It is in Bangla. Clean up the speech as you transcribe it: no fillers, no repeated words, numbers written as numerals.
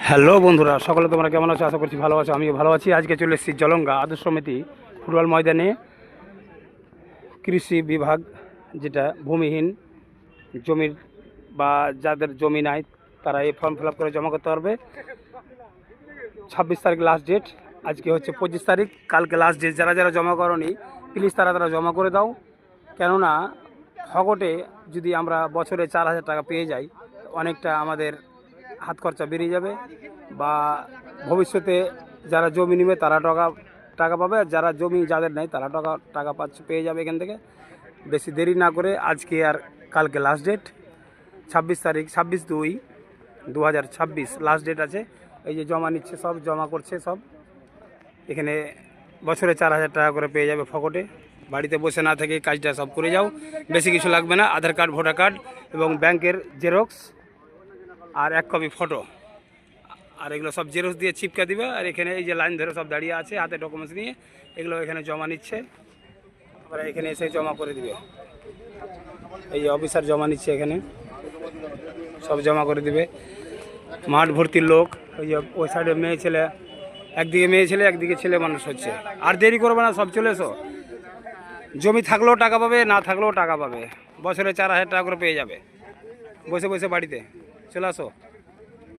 হ্যালো বন্ধুরা, সকলে তোমরা কেমন আছো? আশা করছি ভালো আছো। আমিও ভালো আছি। আজকে চলে এসেছি জলঙ্গা আদর্শ সমিতি ফুটবল ময়দানে। কৃষি বিভাগ, যেটা ভূমিহীন জমির বা যাদের জমি নাই, তারা এই ফর্ম ফিল আপ করে জমা করতে পারবে। 26 তারিখ লাস্ট ডেট। আজকে হচ্ছে 25 তারিখ, কালকে লাস্ট ডেট। যারা যারা জমা করনি, প্লিজ তারা জমা করে দাও। কেননা ফগটে যদি আমরা বছরে 4,000 টাকা পেয়ে যাই, অনেকটা আমাদের হাত খরচা বেরিয়ে যাবে। বা ভবিষ্যতে যারা জমি নেবে তারা টাকা পাবে, আর যারা জমি যাদের নেই তারা টাকা পেয়ে যাবে এখান থেকে। বেশি দেরি না করে আজকে আর কালকে লাস্ট ডেট 26 তারিখ, 26/2/2026 লাস্ট ডেট আছে। এই যে জমা নিচ্ছে, সব জমা করছে সব। এখানে বছরে 4,000 টাকা করে পেয়ে যাবে ফকটে। বাড়িতে বসে না থেকে কাজটা সব করে যাও, বেশি কিছু লাগবে না। আধার কার্ড, ভোটার কার্ড এবং ব্যাংকের জেরক্স আর 1 কপি ফটো, আর এগুলো সব জেরক্স দিয়ে চিপকা দিবে। আর এখানে এই যে লাইন ধরে সব দাঁড়িয়ে আছে হাতে ডকুমেন্টস নিয়ে, এগুলো এখানে জমা নিচ্ছে। তারপরে এখানে এসে জমা করে দিবে। এই যে অফিসার জমা নিচ্ছে, এখানে সব জমা করে দিবে। মাঠ ভর্তির লোক। ওই যে ওই সাইডে মেয়ে ছেলে, একদিকে মেয়ে ছেলে একদিকে ছেলে মানুষ হচ্ছে। আর দেরি করবে না, সব চলে এসো। জমি থাকলেও টাকা পাবে, না থাকলেও টাকা পাবে। বছরে 4,000 টাকা করে পেয়ে যাবে। বসে বসে বাড়িতে চলে আসো।